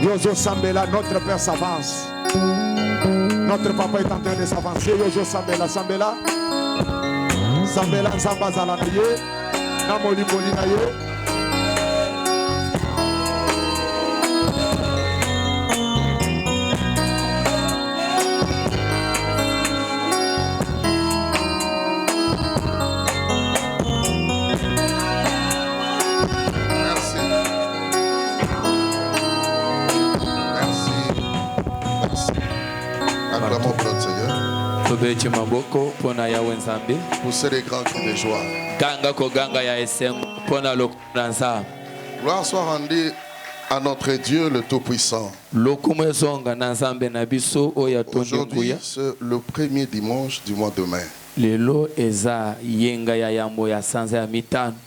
Yozo Sambela, notre Père s'avance. Notre papa est en train de s'avancer. Yozo Sambela, Sambela. Sambela, Zambazala naye. Namoli Moli naye. Poussez les grands cris de joie. Gloire soit rendue à notre Dieu le Tout-Puissant. Aujourd'hui, c'est le premier dimanche du mois de mai.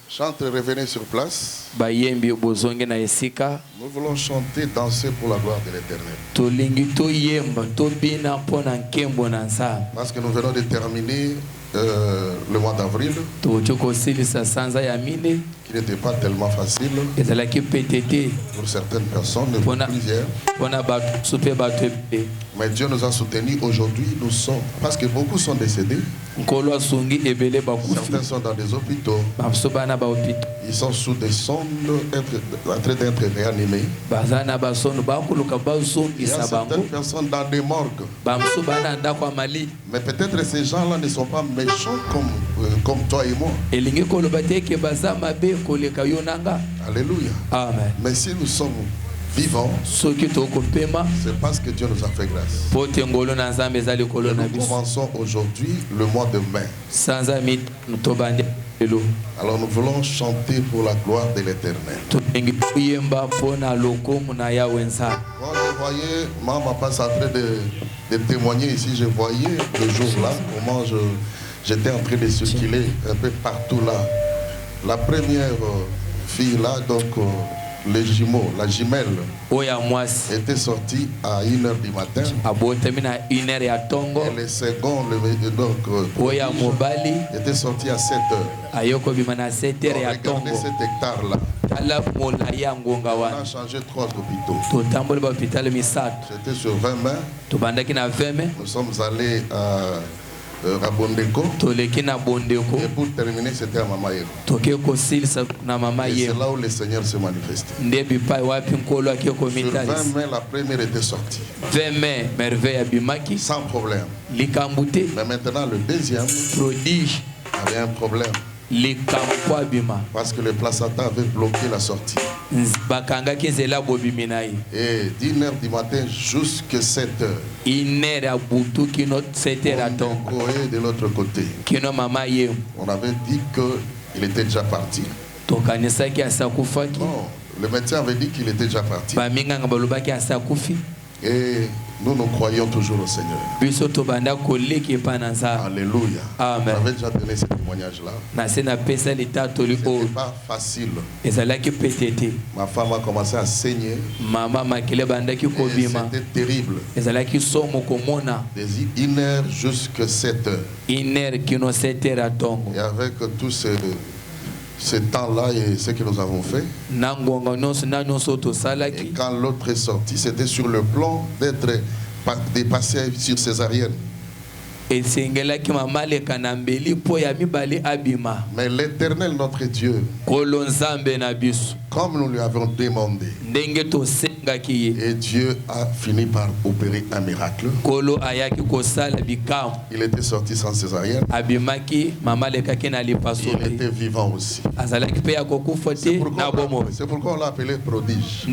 Chantez, revenez sur place. Nous voulons chanter, danser pour la gloire de l'Éternel. Parce que nous venons de terminer le mois d'avril, qui n'était pas tellement facile pour certaines personnes, pour plusieurs. Mais Dieu nous a soutenus. Aujourd'hui, nous sommes, parce que beaucoup sont décédés. Certains sont dans des hôpitaux. Ils sont sous des sondes en train d'être réanimés. Il y a certaines personnes dans des morgues. Mais peut-être ces gens-là ne sont pas méchants comme toi et moi. Alléluia. Amen. Mais si nous sommes vivants, c'est parce que Dieu nous a fait grâce. Nous commençons aujourd'hui le mois de mai. Alors nous voulons chanter pour la gloire de l'Éternel. Quand je voyais, maman passe en train de témoigner ici, je voyais le jour-là, comment j'étais en train de circuler un peu partout là. La première fille là, donc les jumeaux, la jumelle, était sortie à 1h du matin. Et le second, donc, était sorti à 7h. Regardez cet hectare-là. On a changé 3 hôpitaux. J'étais sur 20 mai. Nous sommes allés à Bondeko. Et pour terminer, c'était à Mamayero. Et c'est là où le Seigneur s'est manifesté. Sur 20 mai, la première était sortie. Sans problème. Mais maintenant, le deuxième avait un problème. Parce que le placenta avait bloqué la sortie. Et d'1h du matin jusqu'à 7h. De l'autre côté. On avait dit qu'il était déjà parti. Non, le médecin avait dit qu'il était déjà parti. Et nous croyons toujours au Seigneur. Alléluia. Amen. J'avais déjà donné ce témoignage-là. C'était pas facile. Ma femme a commencé à saigner. Et c'était terrible. Des 1h jusqu'à 7h. Et avec tout ce temps-là et ce que nous avons fait. Et quand l'autre est sorti, c'était sur le plan de passer sur césarienne. Mais l'Éternel, notre Dieu, comme nous lui avons demandé, et Dieu a fini par opérer un miracle. Il était sorti sans césarienne. Il était vivant aussi. C'est pourquoi on l'a appelé prodige.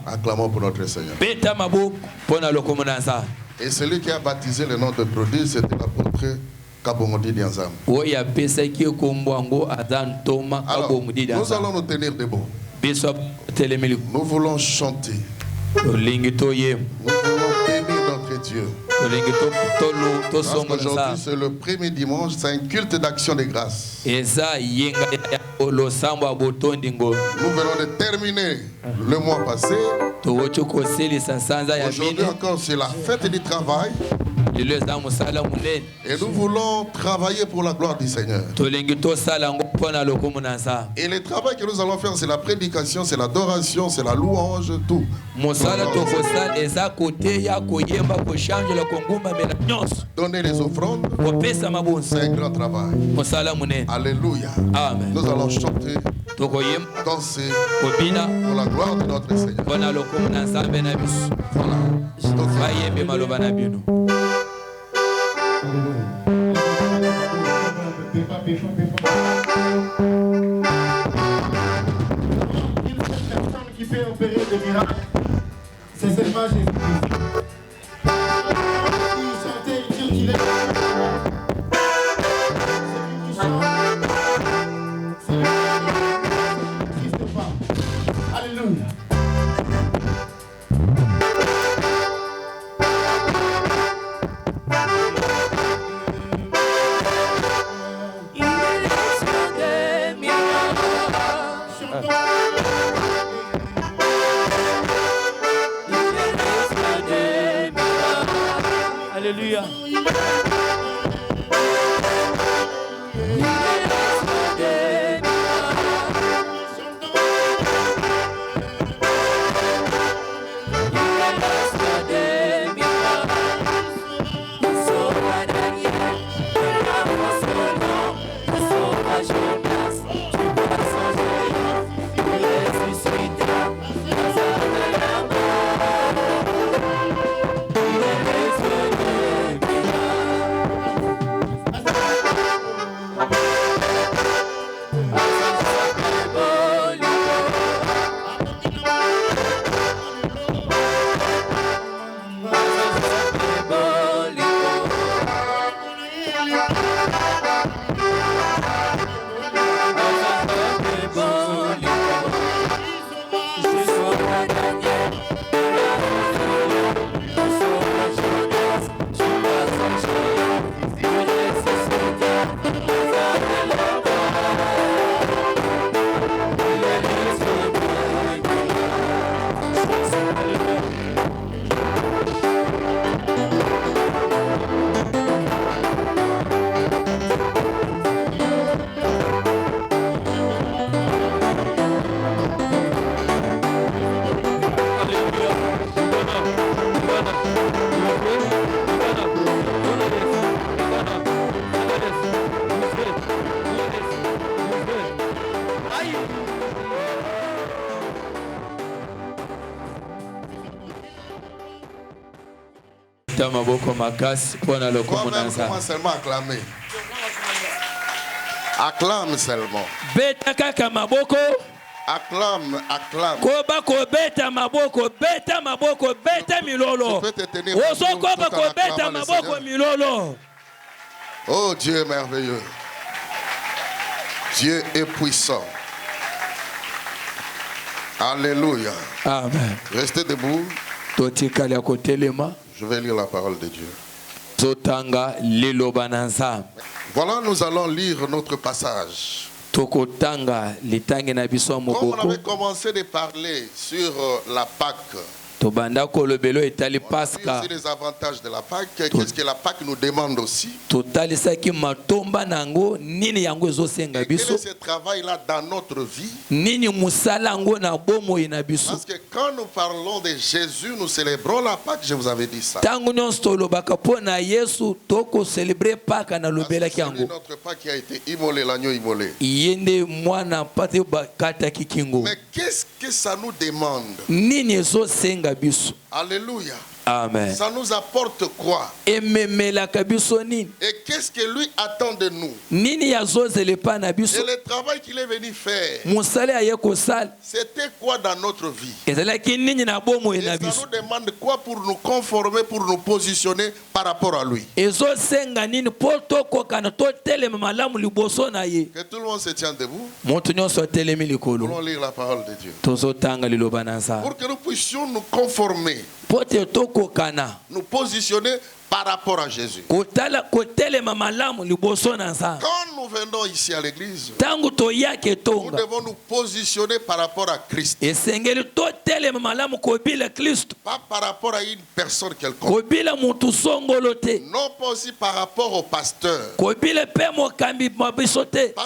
Acclamons pour notre Seigneur. Et celui qui a baptisé le nom de prodige, c'était l'apôtre Kabongodi Dianzam. Alors, nous allons nous tenir debout. Nous voulons chanter. Nous voulons bénir notre Dieu. Parce qu'aujourd'hui, c'est le premier dimanche, c'est un culte d'action de grâce. Nous venons de terminer le mois passé. Aujourd'hui encore, c'est la fête du travail. Et nous voulons travailler pour la gloire du Seigneur. Et le travail que nous allons faire, c'est la prédication, c'est l'adoration, c'est la louange, tout. Donner les offrandes, c'est un grand travail. Alléluia. Amen. Nous allons chanter, danser pour la gloire de notre Seigneur. Voilà. Une seule personne qui peut opérer des miracles, c'est seulement Jésus-Christ. Il chantait, il dit qu'il est. C'est lui qui n'existe pas. Alléluia. Alléluia. Comment seulement acclamer? Acclame seulement. Acclame, acclame. Je peux te tenir oh Dieu est merveilleux. Dieu est puissant. Alléluia. Amen. Restez debout. Je vais lire la parole de Dieu. Voilà, nous allons lire notre passage. Comme on avait commencé de parler sur la Pâque, on a vu aussi les avantages de la Pâque. Qu'est-ce que la Pâque nous demande aussi? Et quel est ce travail-là dans notre vie? Parce que quand nous parlons de Jésus, nous célébrons la Pâque, je vous avais dit ça. Parce que c'est notre Pâque qui a été immolé, l'agneau immolé. Mais qu'est-ce que ça nous demande? Alléluia. Amen. Ça nous apporte quoi? Et qu'est-ce que lui attend de nous? Et le travail qu'il est venu faire, c'était quoi dans notre vie? Et ça nous demande quoi pour nous conformer, pour nous positionner par rapport à lui? Que tout le monde se tienne debout. Nous allons lire la parole de Dieu. Pour que nous puissions nous conformer nous positionner par rapport à Jésus. Quand nous venons ici à l'église, nous devons nous positionner par rapport à Christ. Pas par rapport à une personne quelconque. Non pas aussi par rapport au pasteur. Parce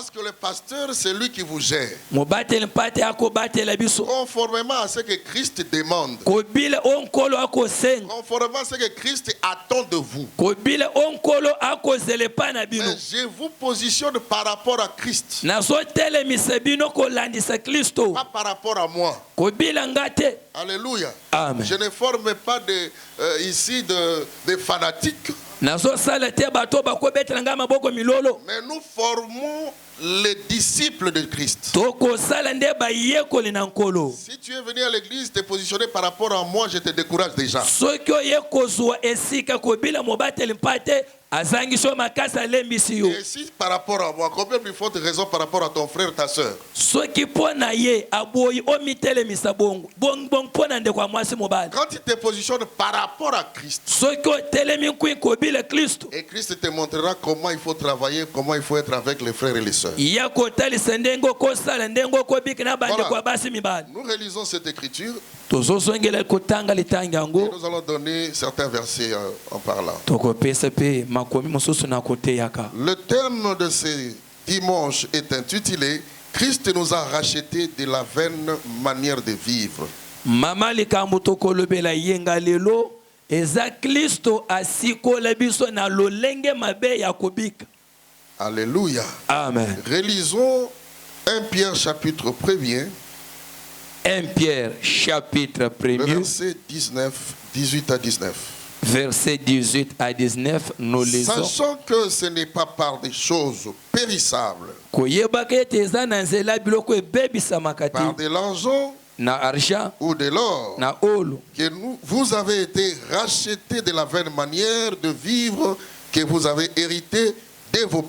que le pasteur, c'est lui qui vous gère. Conformément à ce que Christ demande. Conformément à ce que Christ attend de vous. Mais je vous positionne par rapport à Christ. Pas par rapport à moi. Alléluia. Amen. Je ne forme pas ici de fanatiques. Mais nous formons les disciples de Christ. Si tu es venu à l'église te positionner par rapport à moi, je te décourage déjà. Et si par rapport à moi, combien plus forte raison par rapport à ton frère, ta soeur? Quand tu te positionnes par rapport à Christ, et Christ te montrera comment il faut travailler, comment il faut être avec les frères et les sœurs. Voilà. Nous réalisons cette écriture. Et nous allons donner certains versets en parlant. Le thème de ce dimanche est intitulé « Christ nous a rachetés de la vaine manière de vivre ». Alléluia. Amen. Relisons 1 Pierre chapitre 1er. 1 Pierre chapitre 1er. Verset 18 à 19. Verset 18 à 19, nous lisons. Sachant que ce n'est pas par des choses périssables, par de l'argent ou de l'or, que vous avez été rachetés de la vaine manière de vivre que vous avez hérité de vos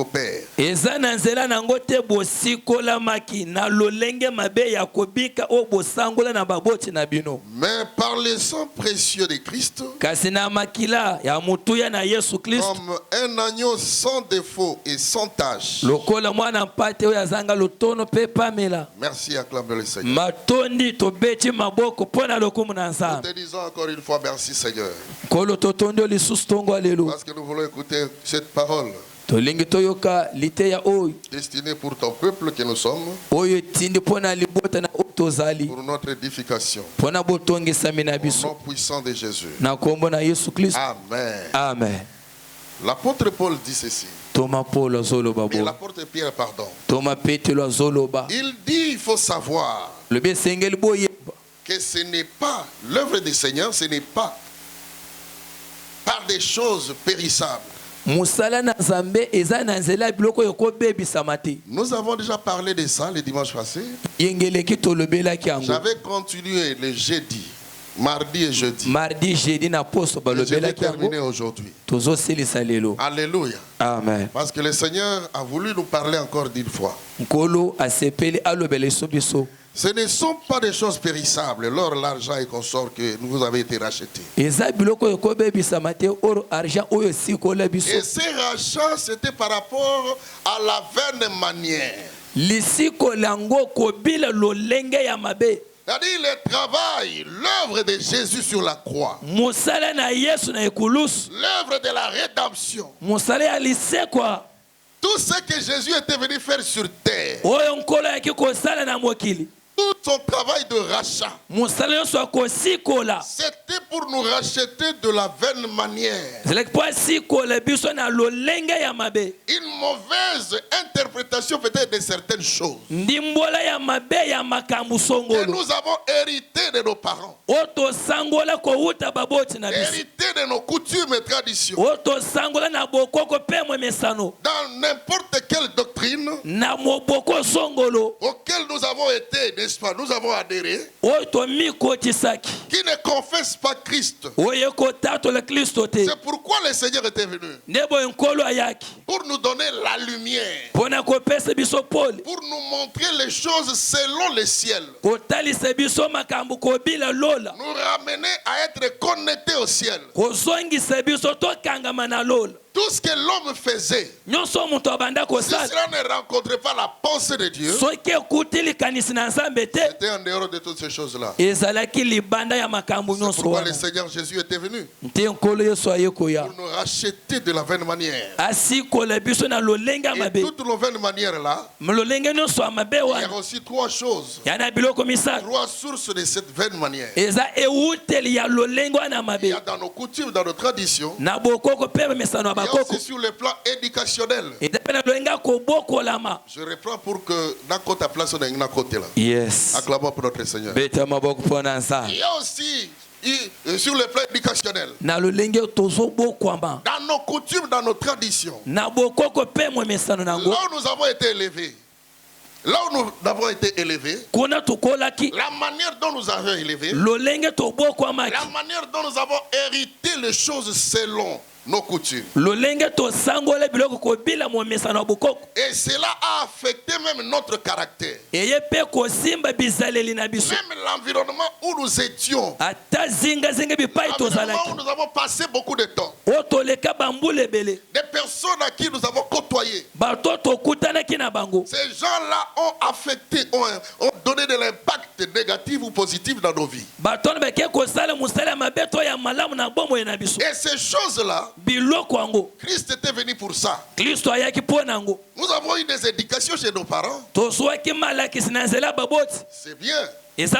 pères. Mais par le sang précieux de Christ, comme un agneau sans défaut et sans tache. Merci, acclamez le Seigneur. Nous te disons encore une fois merci, Seigneur. Parce que nous voulons écouter cette parole destinée pour ton peuple que nous sommes, pour notre édification, au nom puissant de Jésus. Amen. Amen. L'apôtre Paul dit ceci. Et l'apôtre Pierre, pardon. Il dit, il faut savoir que ce n'est pas l'œuvre du Seigneur, ce n'est pas par des choses périssables. Nous avons déjà parlé de ça le dimanche passé. J'avais continué le jeudi, mardi et jeudi. Je vais terminer aujourd'hui. Alléluia. Amen. Parce que le Seigneur a voulu nous parler encore d'une fois. Ce ne sont pas des choses périssables, l'or, l'argent et consorts que vous avez été rachetés. Et ces rachats, c'était par rapport à la vaine manière. C'est-à-dire le travail, l'œuvre de Jésus sur la croix. L'œuvre de la rédemption. Tout ce que Jésus était venu faire sur terre. Tout son travail de rachat, c'était pour nous racheter de la vaine manière. Une mauvaise interprétation peut-être de certaines choses. Et nous avons hérité de nos parents. Hérité de nos coutumes et traditions. Dans n'importe quelle doctrine auquel nous avons avons été, n'est-ce pas, nous avons adhéré, qui ne confessent pas Christ. C'est pourquoi le Seigneur était venu. Pour nous donner la lumière. Pour nous montrer les choses selon le ciel. Nous ramener à être connectés au ciel. Tout ce que l'homme faisait, si cela ne rencontrait pas la pensée de Dieu, c'était en dehors de toutes ces choses-là. C'est pourquoi le Seigneur Jésus était venu. Pour nous racheter de la vaine manière. Et toutes nos vaines manières-là, il y a aussi trois choses. Trois sources de cette vaine manière. Il y a dans nos coutumes, dans nos traditions. Il y a aussi sur le plan éducationnel. Je reprends pour que d'un côté place on d'un côté là. Yes. Acclamons pour notre Seigneur. Il y a aussi sur le plan éducationnel. Dans nos coutumes, dans nos traditions. Là où nous avons été élevés. Là où nous avons été élevés, la manière dont nous avons élevé, la manière dont nous avons hérité les choses selon nos coutumes. Et cela a affecté même notre caractère. Même l'environnement où nous étions. L'environnement où nous avons passé beaucoup de temps. Des personnes à qui nous avons côtoyé. Ces gens-là ont affecté, ont donné de l'impact négatif ou positif dans nos vies. Et ces choses-là, Christ était venu pour ça. Nous avons eu des éducations chez nos parents. C'est bien. Mais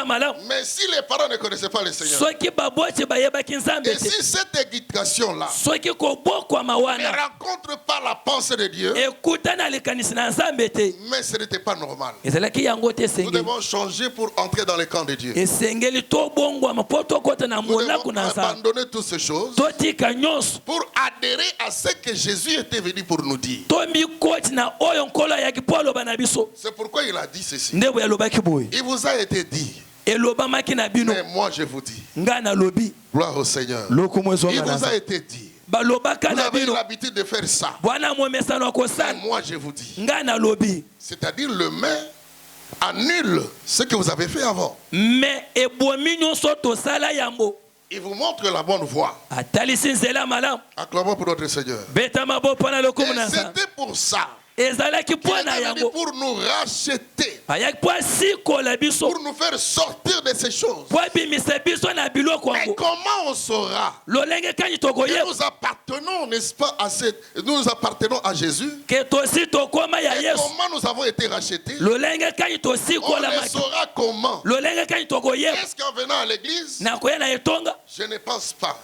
si les parents ne connaissaient pas le Seigneur, et si cette éducation-là ne rencontre pas la pensée de Dieu, mais ce n'était pas normal. Nous devons changer pour entrer dans le camp de Dieu. Nous devons abandonner toutes ces choses pour adhérer à ce que Jésus était venu pour nous dire. C'est pourquoi il a dit ceci. Il vous a été dit. Mais moi je vous dis, gloire au Seigneur, il vous a été dit, vous avez l'habitude de faire ça. Mais moi je vous dis, c'est-à-dire le main annule ce que vous avez fait avant. Il vous montre la bonne voie. Acclamons pour notre Seigneur. Et c'était pour ça. Il est venu pour nous racheter, pour nous faire sortir de ces choses. Mais comment on saura que nous appartenons, n'est-ce pas, nous appartenons à Jésus? Et comment nous avons été rachetés? On le saura comment? Est-ce qu'en venant à l'église, je ne pense pas.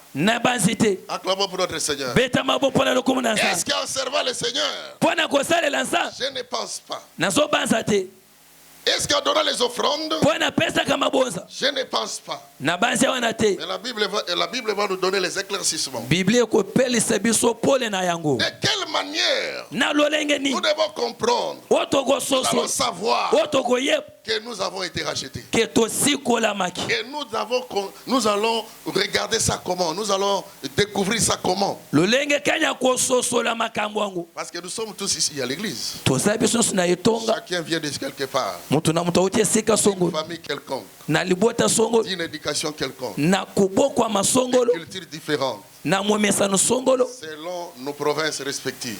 Acclamons pour notre Seigneur. Est-ce qu'en servant le Seigneur, je ne pense pas. Est-ce qu'en donnant les offrandes, je ne pense pas. Mais la Bible va nous donner les éclaircissements. De quelle manière nous devons comprendre, nous allons savoir que nous avons été rachetés. Et nous allons regarder ça comment, nous allons découvrir ça comment. Parce que nous sommes tous ici à l'église. Chacun vient de quelque part. D'une famille quelconque. D'une éducation quelconque. D'une culture différente. Selon nos provinces respectives.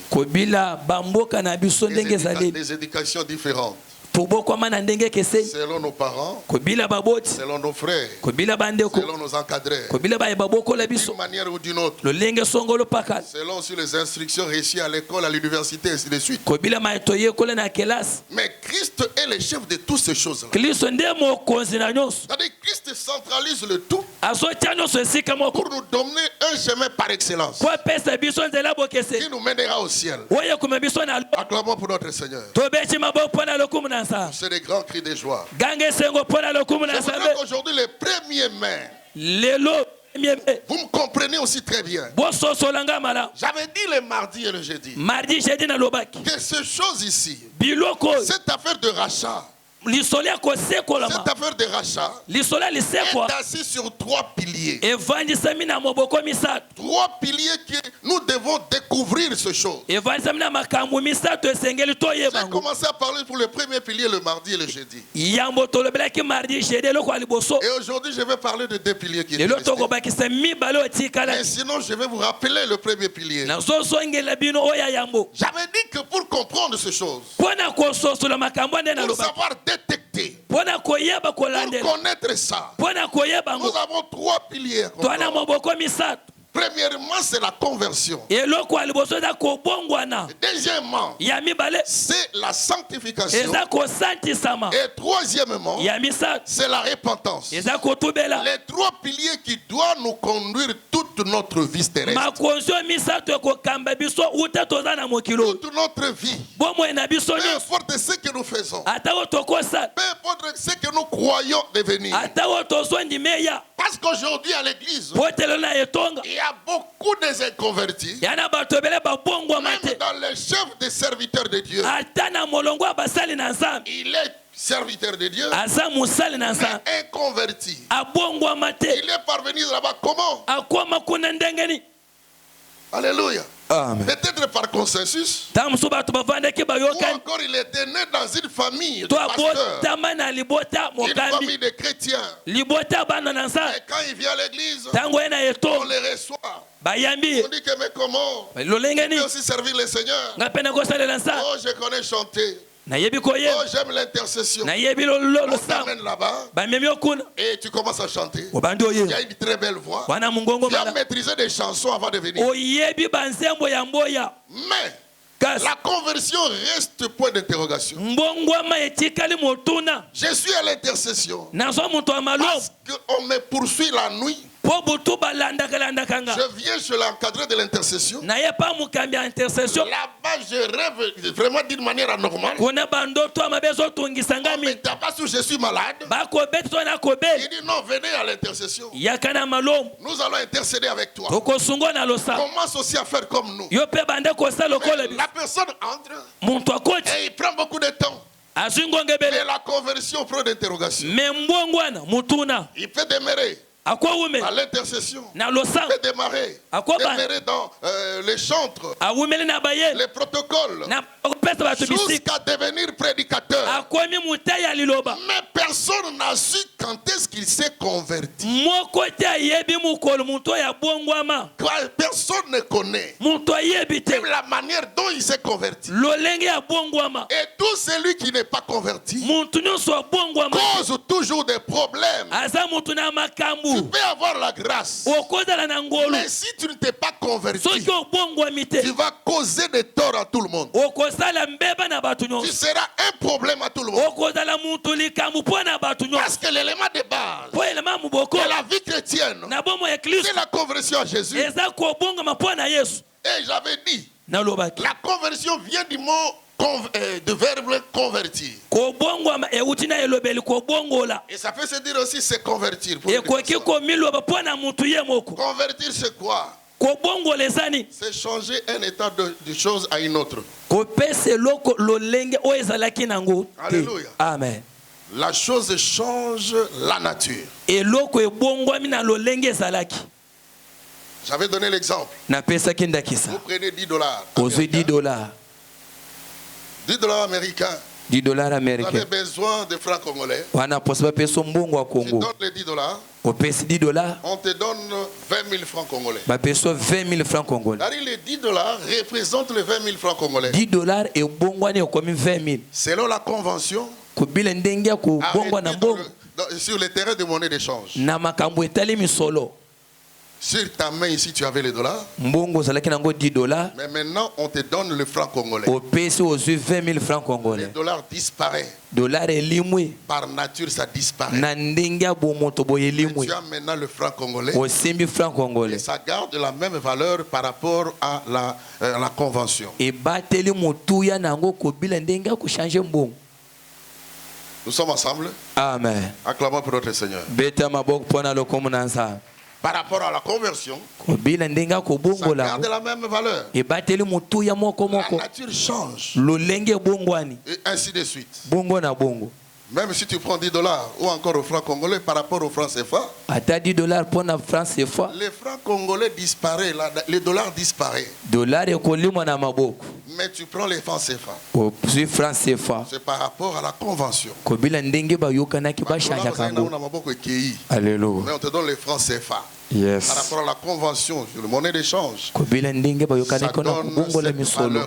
Des éducations différentes. Selon nos parents, selon nos frères, selon nos encadrés, d'une manière ou d'une autre, selon aussi les instructions reçues à l'école, à l'université, et ainsi de suite. Mais Christ est le chef de toutes ces choses-là. C'est-à-dire Christ centralise le tout pour nous donner un chemin par excellence qui nous mènera au ciel. Acclamons pour notre Seigneur. C'est des grands cris de joie. Je voudrais qu'aujourd'hui, les premiers mai, vous me comprenez aussi très bien. J'avais dit le mardi et le jeudi que ces choses ici, cette affaire de rachat, Cette affaire de rachat est assise sur 3 piliers. 3 piliers que nous devons découvrir ce chose. J'ai commencé à parler pour le premier pilier le mardi et le jeudi. Et aujourd'hui, je vais parler de 2 piliers qui restent. Mais sinon, je vais vous rappeler le premier pilier. J'avais dit que pour comprendre ces choses, pour savoir détecter, pour connaître ça, nous avons 3 piliers. Premièrement, c'est la conversion. Deuxièmement, c'est la sanctification. Et troisièmement, c'est la repentance. Les 3 piliers qui doivent nous conduire toute notre vie terrestre. Toute notre vie. Peu importe ce que nous faisons. Peu importe ce que nous croyons devenir. Parce qu'aujourd'hui à l'église, il y a beaucoup de inconvertis. Même dans le chef des serviteurs de Dieu. Il est serviteur de Dieu, mais inconverti. Il est parvenu là-bas comment? Alléluia. Peut-être par consensus, ou encore il était né dans une famille de pasteurs, une famille de chrétiens. Et quand il vient à l'église, on les reçoit. On dit que mais comment? Il peut aussi servir le Seigneur. Oh, je connais chanter. Oh, j'aime l'intercession. On t'amène là-bas et tu commences à chanter. Tu as une très belle voix. Tu as maîtrisé des chansons avant de venir. Mais la conversion reste point d'interrogation. Je suis à l'intercession parce qu'on me poursuit la nuit. Je viens chez l'encadré de l'intercession. Là-bas, je rêve vraiment d'une manière anormale. On me tabasse où je suis malade. Il dit non, venez à l'intercession. Nous allons intercéder avec toi. Commence aussi à faire comme nous. Mais la personne entre et il prend beaucoup de temps. Mais la conversion prend d'interrogation. Il peut demeurer à l'intercession, peut démarrer dans les chantres, les protocoles, jusqu'à devenir prédicateur. Mais personne n'a su quand est-ce qu'il s'est converti. Personne ne connaît même la manière dont il s'est converti. Et tout celui qui n'est pas converti cause toujours des problèmes. Tu peux avoir la grâce, mais si tu ne t'es pas converti, tu vas causer des torts à tout le monde. Tu seras un problème à tout le monde. Parce que l'élément de base de la vie chrétienne, c'est la conversion à Jésus. Et j'avais dit, la conversion vient du mot de verbe convertir. Et ça peut se dire aussi c'est convertir. Convertir c'est quoi? C'est changer un état de chose à une autre. Alléluia. Amen. La chose change la nature. J'avais donné l'exemple. Vous prenez $10. $10 américains. Vous avez besoin de francs congolais. Tu donnes les $10. On te donne 20 000 francs congolais. Les $10 représentent les 20 000 francs congolais. Selon la convention, sur le terrain de monnaie d'échange. Sur ta main ici, tu avais les dollars. Mais maintenant, on te donne le franc congolais. Les dollars disparaissent. Par nature, ça disparaît. Mais tu as maintenant le franc congolais. Et ça garde la même valeur par rapport à la convention. Nous sommes ensemble. Amen. Acclamons pour notre Seigneur. Par rapport à la conversion, ça garde la même valeur. La nature change. Et ainsi de suite. Même si tu prends 10 dollars ou encore au franc congolais par rapport au franc CFA, ata 10 dollars pour na franc CFA, les francs congolais disparaissent, les dollars disparaissent. dollar ekolimwa na maboko. Mais tu prends les francs CFA. O si franc CFA. C'est par rapport à la convention. Kobila ndenge ba yokanaki ba chanja kango. Alléluia. Mais on te donne les francs CFA. Yes. Par rapport à la convention sur le monnaie d'échange. Kobila ndenge ba yokanaki na kubongo la misolo.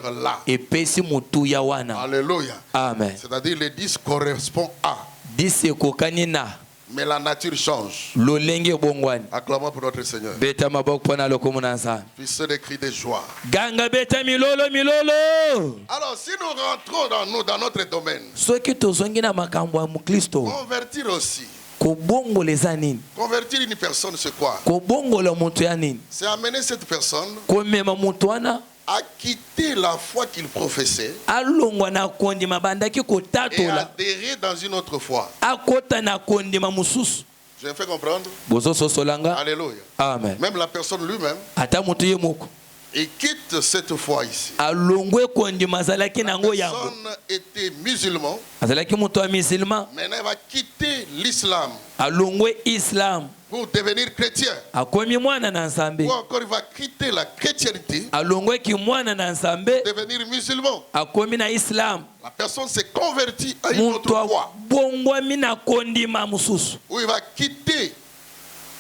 Epesi mutu ya wana. Alléluia. Amen. C'est-à-dire les 10 correspondent à. 10 ekokani na. Mais la nature change. Lolenge bongwani. Acclamons pour notre Seigneur. Beta mabok pona lokomuna sana. Puisse des cris de joie. Ganga beta milolo milolo. Alors si nous rentrons dans notre domaine. Soki tozongi na makambo ya Mukristo. Convertir aussi. Kobongoleza nini? Convertir une personne c'est quoi? Kobongola mutu ya nini? C'est amener cette personne komema mutu wana à quitter la foi qu'il professait alongwa na kondima bandaki et kotatola adhérer dans une autre foi. akota na kondima mususu. Je me fais comprendre? Bozo sosolanga. Alléluia. Amen. Même la personne lui-même, Ata mutu ye moko il quitte cette foi ici. alongwe kondima azalaki La nango yango. personne était musulman, Azalaki mutu wa musulman maintenant il va quitter l'islam alongwe Islam pour devenir chrétien. akomi mwana na nzambe Ou encore il va quitter la chrétienté, alongwe ki mwana na nzambe devenir musulman. akomi na Islam. La personne s'est convertie à une autre Mutu foi. bongwami na kondima mususu Où il va quitter,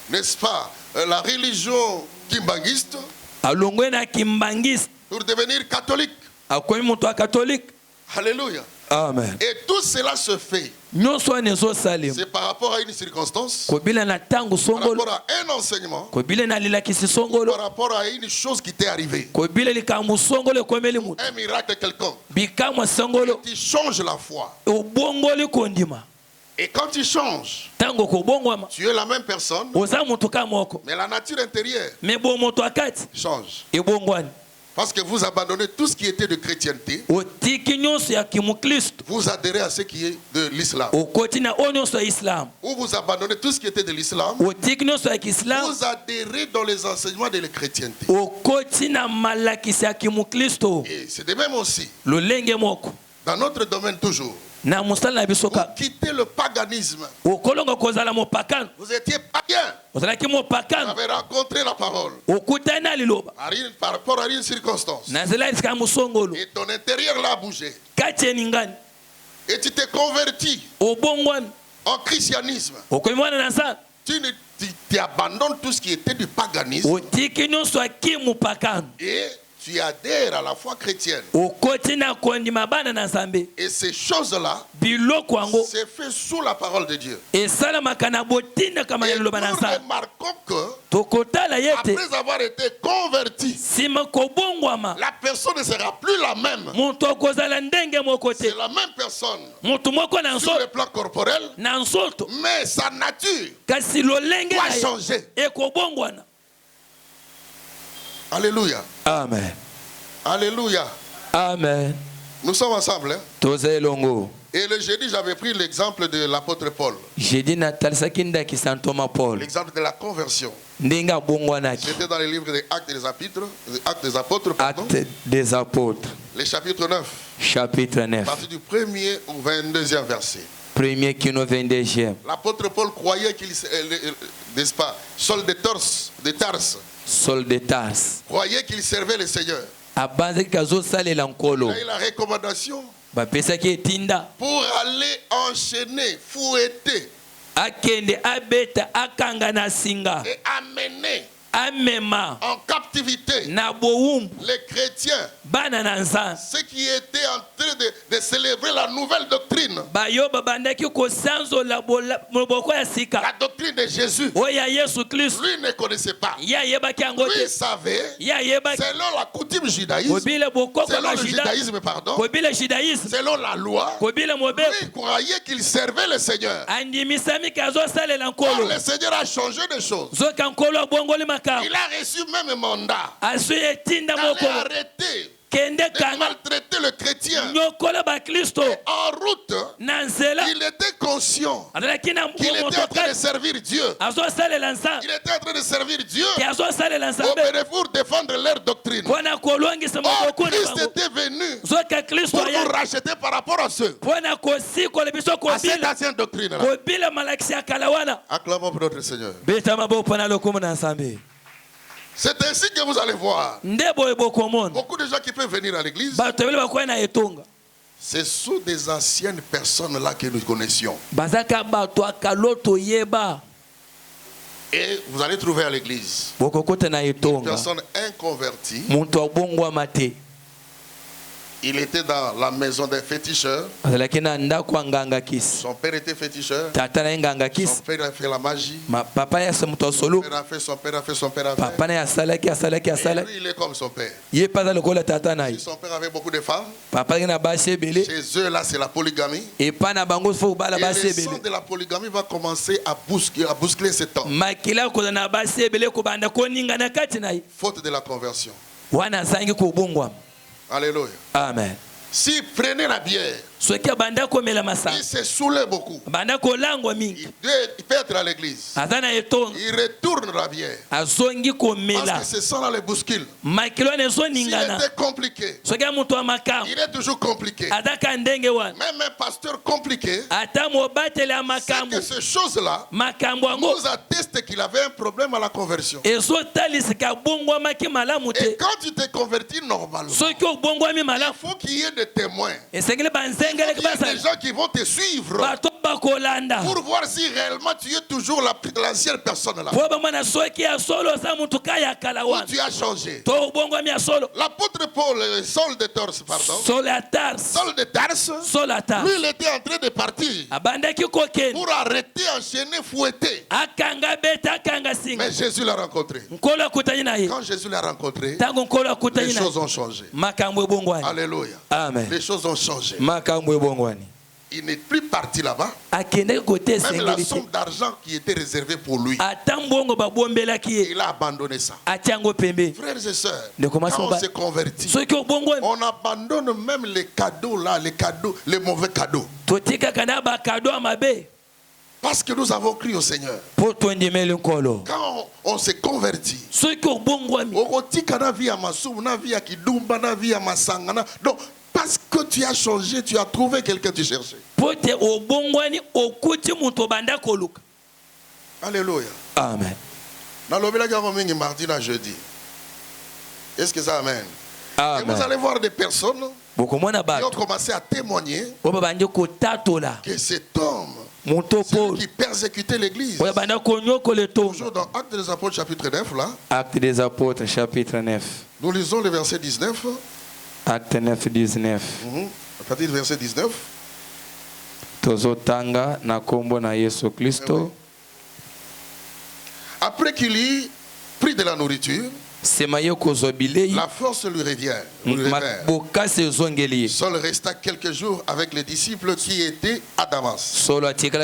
n'est-ce pas, la religion kimbangiste alongwe na kimbangisi pour devenir catholique. akomi mutu wa katolike. Alléluia. Amen. Et tout cela se fait. Nyonso anezo salim C'est par rapport à une circonstance, kobila na tango par songolo rapport à un enseignement, kobila na lilakisi songolo par rapport à une chose qui t'est arrivée. kobila likambo songolo ekomeli mutu Un miracle quelconque. bikamwa songolo Tu changes la foi. obongoli kondima. Et quand tu changes, Tango kobongwama tu es la même personne, oza mutu ka moko mais la nature intérieure me bo moto akati change. ebongwani Parce que vous abandonnez tout ce qui était de chrétienté, otiki nyonso ya kimukristo vous adhérez à ce qui est de l'islam. okoti na oyo nyonso ya Islam Ou vous abandonnez tout ce qui était de l'islam, otiki nyonso ya kiislam vous adhérez dans les enseignements de la chrétienté. okoti na malakisi ya kimukristo. Et c'est de même aussi, lolenge moko dans notre domaine toujours, na mosala na biso vous kaka quittez le paganisme. okolonga kozala mopakano Vous étiez païen. ozalaki Vous mopakano avez rencontré la parole okutani na liloba par rapport à une circonstance. na nzela esika ya mosongolo Et ton intérieur l'a bougé. kati eningani Et tu t'es converti obongwani en christianisme. okomi mwana na nzambe Tu abandonnes tout ce qui était du paganisme otiki nyonso aki mopakano et tu adhères à la foi chrétienne. okoti na kondima bana na nzambe. Et ces choses-là, biloko yango c'est fait sous la parole de Dieu. esalamaka na botindaka Et nous liloba na nzambe. remarquons que tokotala ye te après avoir été converti, nsima kobongwama la personne ne sera plus la même. moto akozala ndenge moko te C'est la même personne moto moko na sur le nzoto plan corporel, na nzoto mais sa nature kasi lolenge doit na ye changer. ekobongwana. Alléluia. Amen. Alléluia. Amen. Nous sommes ensemble. Hein? toza elongo. Et le jeudi, j'avais pris l'exemple de l'apôtre Paul. jeudi natalisaki ndakisa ntoma Paul L'exemple de la conversion. ndenge abongwanaki. C'était dans les livres des Actes des Apôtres, pardon. Actes des apôtres Les chapitres 9, chapitre à 9 partir du 1er au 22e verset. premier kino 22e. L'apôtre Paul croyait qu'il, n'est-ce pas, Saul de Tarse, Saul de Tarse croyait qu'il servait le Seigneur. abanzaki kazosalela nkolo Il a eu la recommandation bapesaki etinda pour aller enchaîner, fouetter akende abeta akanga na singa et amener amema en captivité na bowumbu les chrétiens, bana na nzambe. ceux qui étaient en train de célébrer la nouvelle doctrine, bayo babandaki kosanzola moboko ya sika la doctrine de Jésus. oyo ya yesu kristu. Lui ne connaissait pas. ye ayebaki yango Lui te. savait, ye ayebaki selon la coutume judaïsme, kobile bokoko selon na le juda judaïsme, pardon, kobile judaïsme selon la loi, kobile mobeko lui croyait qu'il servait le Seigneur. andimisami kazosalela Or, nkolo le Seigneur a changé de choses. zoka nkolo abongoli makambo Il a reçu même un mandat aswi etinda d'aller mokolo arrêter de maltraiter le chrétien. Et en route, il était conscient qu'il était en train de servir Dieu. Il était en train de servir Dieu pour défendre leur doctrine. Or, Christ était venu pour nous racheter par rapport à ceux, à cette ancienne doctrine-là. Acclamons pour notre Seigneur. C'est ainsi que vous allez voir beaucoup de gens qui peuvent venir à l'église. Ce sont des anciennes personnes là que nous connaissions. Et vous allez trouver à l'église une personne inconvertie. Il était dans la maison des féticheurs. Son père était féticheur. Son père a fait la magie. Son père a fait, son père a fait, son père a fait. Et lui, il est comme son père. Si son père avait beaucoup de femmes, chez eux, là, c'est la polygamie. Et le sang de la polygamie va commencer à bousculer cet homme. Faute de la conversion. Alléluia. Amen. S'il prenait la bière, il se saoulait beaucoup. Il peut être à l'église. Il retourne la bière. Parce que ce sang-là le bouscule. S'il était compliqué, il est toujours compliqué. Même un pasteur compliqué, c'est que ces choses-là nous attestent qu'il avait un problème à la conversion. Et quand tu te convertis normalement, il faut qu'il y ait des témoins. Il y a des gens qui vont te suivre pour voir si réellement tu es toujours l'ancienne personne là. Ou tu as changé. L'apôtre Paul, Saul de Tarse, Saul de Tarse, lui il était en train de partir pour arrêter, enchaîner, fouetter. Mais Jésus l'a rencontré. Quand Jésus l'a rencontré, les choses ont changé. Alléluia. Amen. Les choses ont changé. Il n'est plus parti là-bas. Même la somme d'argent qui était réservée pour lui, il a abandonné ça. Frères et sœurs, quand on se convertit, on abandonne même les cadeaux là, les mauvais cadeaux. Parce que nous avons cru au Seigneur. Quand on se convertit, donc parce que tu as changé, tu as trouvé quelqu'un que tu cherchais. Alléluia. Amen. Mardi, jeudi. Est-ce que ça amène? Amen. Et vous allez voir des personnes qui ont commencé à témoigner que cet homme, celui qui persécutait l'église. Toujours dans Actes des Apôtres chapitre 9 là. Actes des Apôtres chapitre 9. Nous lisons le verset 19. Acte 9, 19. À partir du verset 19. Tozotanga na kombo na Yesu Kristo. Après qu'il ait pris de la nourriture, la force lui revient. Saul resta quelques jours avec les disciples qui étaient à Damas. Aussitôt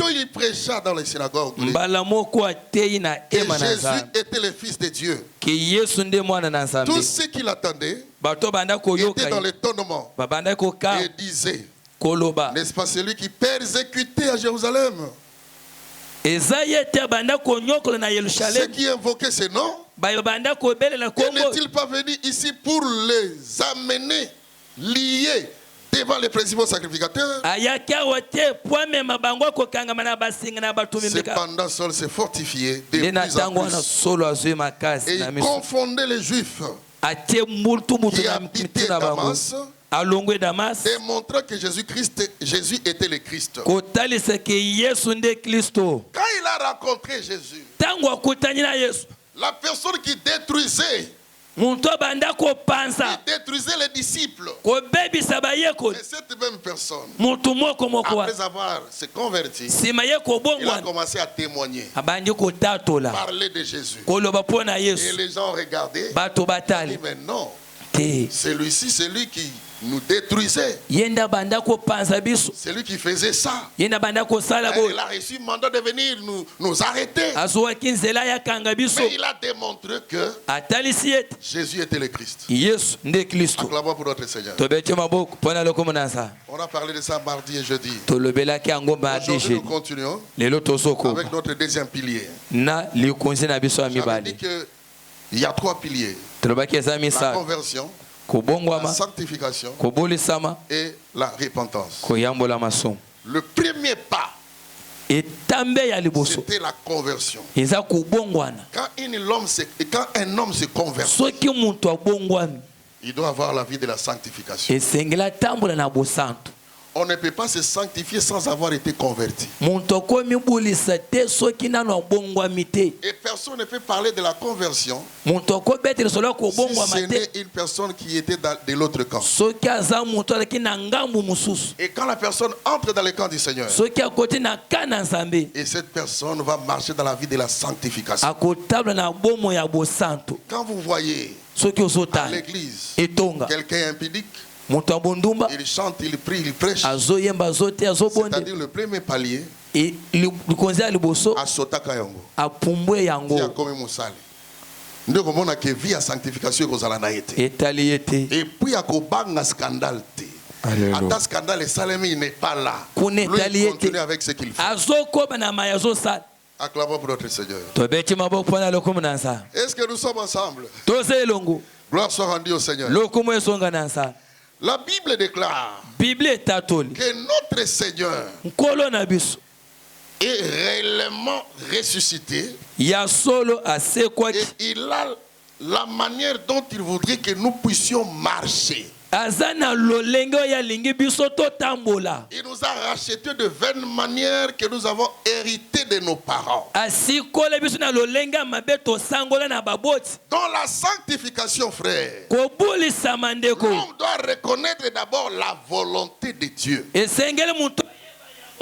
il prêcha dans les synagogues que Jésus était le Fils de Dieu. Tous ceux qui l'attendaient étaient dans l'étonnement et disaient: n'est-ce pas celui qui persécutait à Jérusalem? Ceux qui invoquaient ce nom, n'est-il pas venu ici pour les amener liés devant les principaux sacrificateurs? Cependant, Saul s'est fortifié de plus en plus. Et il confondait les Juifs qui habitaient Damas, démontrant que Jésus était le Christ. Quand il a rencontré Jésus, la personne qui détruisait, les disciples, et cette même personne, après avoir se converti, il a commencé à témoigner, parler de Jésus. Et les gens regardaient, ils disaient: mais non, celui-ci, c'est lui qui nous détruisait. Yenda banda ko panza biso. C'est lui qui faisait ça. Yenda banda ko sala Et bo. il a reçu le mandat de venir nous arrêter. Azwa kinzela ya kanga biso. Mais il a démontré que Atalisiet. Jésus était le Christ. Yesu nde Kristo. Acclamons pour notre Seigneur. Tobete maboko pona loko monansa. On a parlé de ça mardi et jeudi. Tolobela ki ango mardi Aujourd'hui, jeudi. nous continuons Lelo tosoko. avec notre deuxième pilier. Na likonzi na biso J'avais amibale. dit qu'il y a trois piliers. Tolobaki ezami La sa. conversion, la Kobongwama, sanctification kobolisama, et la repentance. koyambola masomo. Le premier pas, Etambe ya liboso. c'était la conversion. Eza kobongwana. Quand un homme se convertit, Soki muntu abongwami, il doit avoir la vie de la sanctification. esengela tambola na bosanto. On ne peut pas se sanctifier sans avoir été converti. Muntu akomi bulisa te soki nano abongwami te. Et personne ne peut parler de la conversion Muntu akobetela solo si kobongwama ce te. n'est une personne qui était de l'autre camp. Soki aza muntu alaki na ngambu mususu. Et quand la personne entre dans le camp du Seigneur, Soki akoti na kana nzambe, et cette personne va marcher dans la vie de la sanctification. akotabla na bomo ya bosanto. Quand vous voyez Soki à ozotala l'église etonga quelqu'un impudique, muntu abondumba il chante, il prie, il prêche, azoyemba azote azobonde c'est-à-dire le premier palier, likonzi ya liboso asotaka yango. apumbwe Ti yango akomi mosali. Nde komona ke vie ya sanctification ekozala na ye te. etali ye te. Et puis akobanga scandale te. Alléluia. Ata scandale esalemi, il n'est pas là. Kuna Lui, etali il ye continue te. avec ce qu'il fait. azokoba na maya azosala. Acclamons pour notre Seigneur. tobeti maboko mpona lokumu na nsa Est-ce que nous sommes ensemble? toza elongo Gloire soit rendue au Seigneur. lokumu esonga na nsa. La Bible déclare biblia etatoli que notre Seigneur nkolo na biso est réellement ressuscité ya solo asekwaki, et il a la manière dont il voudrait que nous puissions marcher. aza na lolenge oyo alingi biso totambola. Il nous a rachetés de vaine manière que nous avons hérité de nos parents. asikole biso na lolenge ya mabe tosangola na baboti. Dans la sanctification, frère, kobulisama ndeko l'homme doit reconnaître d'abord la volonté de Dieu. esengeli muntu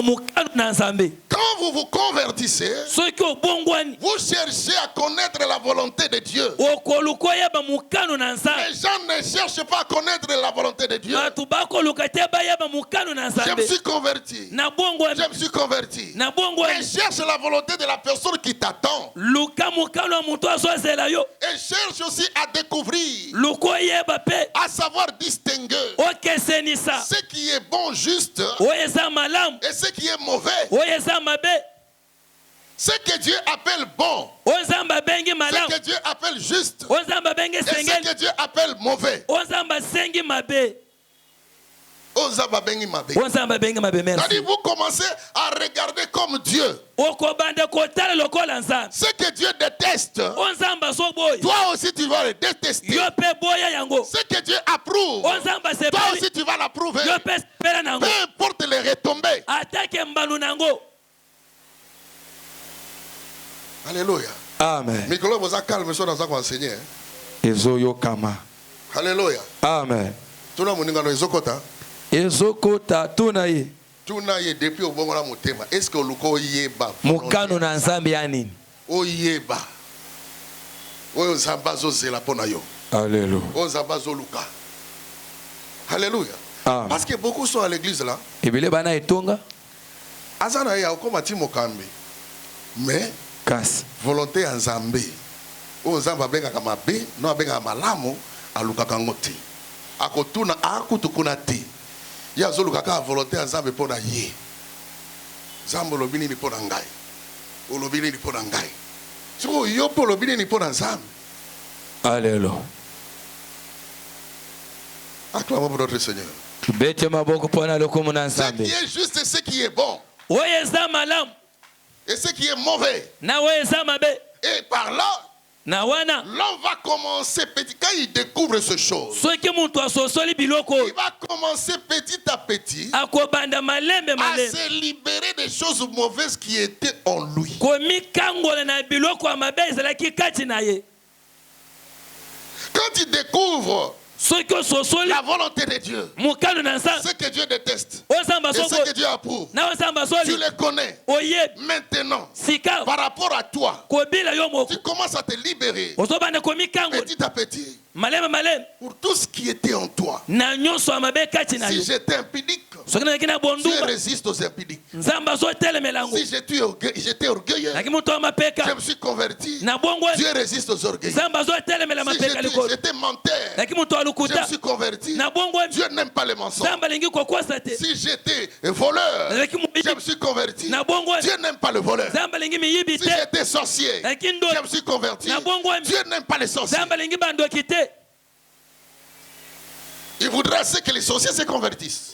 mukano na nzambe. Quand vous vous convertissez, soki obongwani vous cherchez à connaître la volonté de Dieu. okoluka oyeba mukano na nzambe. Les gens ne cherchent pas à connaître la volonté de Dieu. bato bakoluka te bayeba mukano na Je me nzambe. suis converti. na bongwani Je me suis converti. na Mais bongwani cherche la volonté de la personne qui t'attend. luka mukano ya muntu azozela yo. Et cherche aussi à découvrir, luka oyeba pe à savoir distinguer okesenisa ce qui est bon, juste, oyo eza malamu et ce qui est mauvais. oyo eza mabe. Ce que Dieu appelle bon, oyo nzambe abengi ce malamu que Dieu appelle juste, oyo nzambe abengi et ce esengeli que Dieu appelle mauvais. oyo nzambe asengi mabe oyo nzambe abengi mabe. Merci. C'est-à-dire, vous commencez à regarder comme Dieu. okobanda kotala lokola nzambe Ce que Dieu déteste, oyo nzambe azoboya toi aussi tu vas le détester. yo mpe boya yango. Ce que Dieu approuve, oyo nzambe toi asepeli aussi tu vas l'approuver. yo mpe sepela nango Peu importe les retombées. atake mbanu nango. Alléluia. Amen. Mikolo boza calme so naza enseigner. Ezoyokama. Alléluia. Amen. Tuna moninga no ezokota. Ezokota tuna ye. Tuna ye depuis obongo na motema. Est-ce que oluko yeba? mukano na nzambe ya nini. Oyeba. Oyo nzamba zozela pona yo. Alléluia. Oyo nzamba zoluka. Alléluia. Amen. Parce que beaucoup sont à l'église là. ebele bana etonga Azana ya okoma ti mokambi. Mais kasi volonté ya nzambe. Oyo nzamba bengaka mabe, no abengaka malamu, alukaka ngo te. Akotuna akutukuna te. Ya azolukaka volonté ya nzambe pona ye. Nzambe olobi nini pona ngai? Olobi nini pona ngai? Siko yo po olobi nini pona nzambe? Alléluia. Acclamons pour notre Seigneur. bete maboko mpona lokumu na Ce nzambe. qui est juste et ce qui est bon. oyo eza malamu Et ce qui est mauvais. na oyo eza mabe. Et par là, na wana l'homme va commencer petit. Quand il découvre ces choses, soki muntu asosoli biloko il va commencer petit à petit akobanda malembe à malembe se libérer des choses mauvaises qui étaient en lui. komikangola na biloko ya mabe ezalaki kati na ye. Quand il découvre soki ososoli la volonté de Dieu, mukano na nzambe ce que Dieu déteste, oyo nzambe et ce que asoboya Dieu approuve, na oyo nzambe tu asoli les connais. oyebi Maintenant, sika par rapport à toi, kobila yo moko tu commences à te libérer ozobanda komikangola petit à petit. pour tout ce qui était en toi. Si j'étais impudique, Dieu résiste aux impudiques. Si j'étais orgueilleux, je me suis converti. Dieu résiste aux orgueilleux. Si j'étais menteur, je me suis converti. Dieu n'aime pas les mensonges. Si j'étais voleur, je me suis converti. Dieu n'aime pas le voleur. Si j'étais sorcier, je me suis converti. Dieu n'aime pas les sorciers. Il voudrait que les sorciers se convertissent.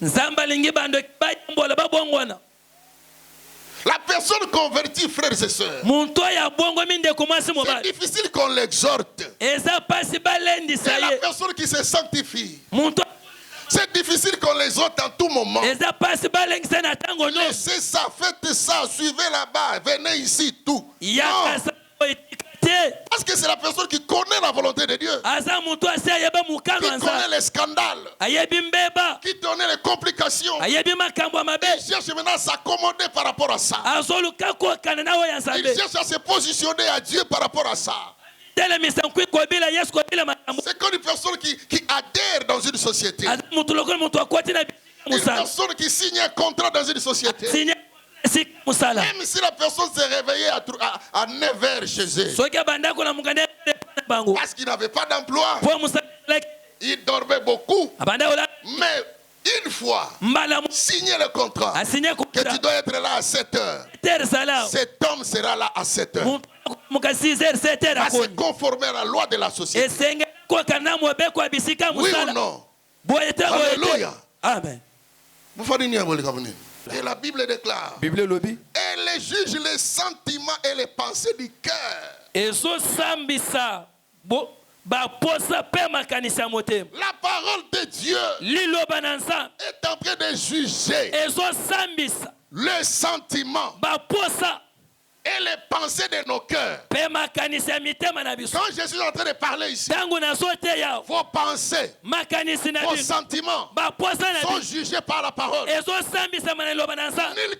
La personne convertie, frères et sœurs, c'est difficile qu'on l'exhorte. C'est la personne qui se sanctifie. C'est difficile qu'on les ôte en tout moment. Laissez ça, faites ça, suivez là-bas, venez ici, tout. Non. Parce que c'est la personne qui connaît la volonté de Dieu, qui connaît les scandales, qui connaît les complications. Il cherche maintenant à s'accommoder par rapport à ça. Il cherche à se positionner à Dieu par rapport à ça. C'est comme une personne qui adhère dans une société. Une personne qui signe un contrat dans une société. Même si la personne s'est réveillée à 9h chez eux, parce qu'il n'avait pas d'emploi, il dormait beaucoup. Mais une fois signé le contrat, que tu dois être là à 7h, cet homme sera là à 7h. Va se conformer à la loi de la société. Oui ou non? Alléluia. Amen. Et la Bible déclare, elle juge les sentiments et les pensées du cœur. La parole de Dieu est en train de juger les sentiments et les pensées de nos cœurs. Quand je suis en train de parler ici, vos pensées, vos sentiments sont jugés par la parole. Nulle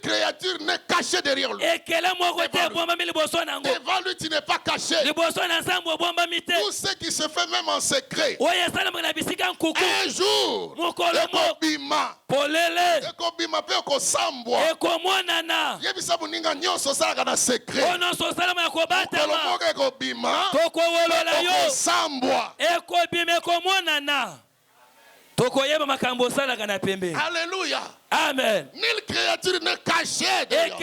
créature n'est cachée derrière lui. Devant lui, tu n'es pas caché. Tout ce qui se fait même en secret, un jour, ekobima pe okosambwa yebisa buninga nyonso osalaka na secret okolomoka ekobima okosambwa. Alléluia. Amen. Nulle créature n'est cachée derrière.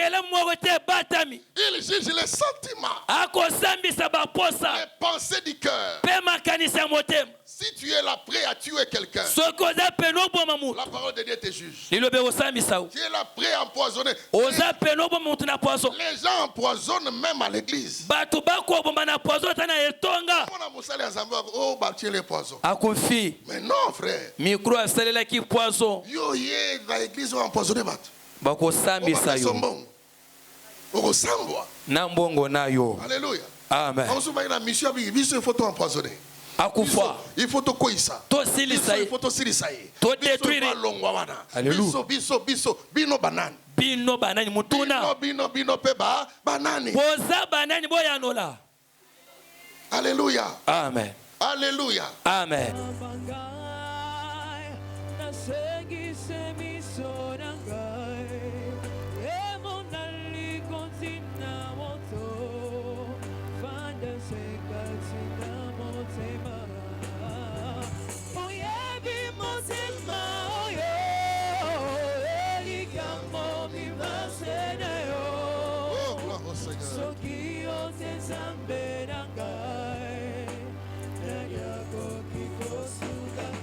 Il juge les sentiments, les pensées du cœur. Si tu es là prêt à tuer quelqu'un, la parole de Dieu te juge. Tu es là prêt à empoisonner. Les gens empoisonnent même à l'église. Mais non, frère. Yo ye dans l'église on empoisonné alléluia. Amen. Il faut tout koisa. Il faut tout silisaye. Tout détruire. Alléluia. Bino banane. Bino banane mutuna. Bino peba banane. Boza banane boyanola. Alléluia. Amen. Alléluia. Amen. Soki o te zambe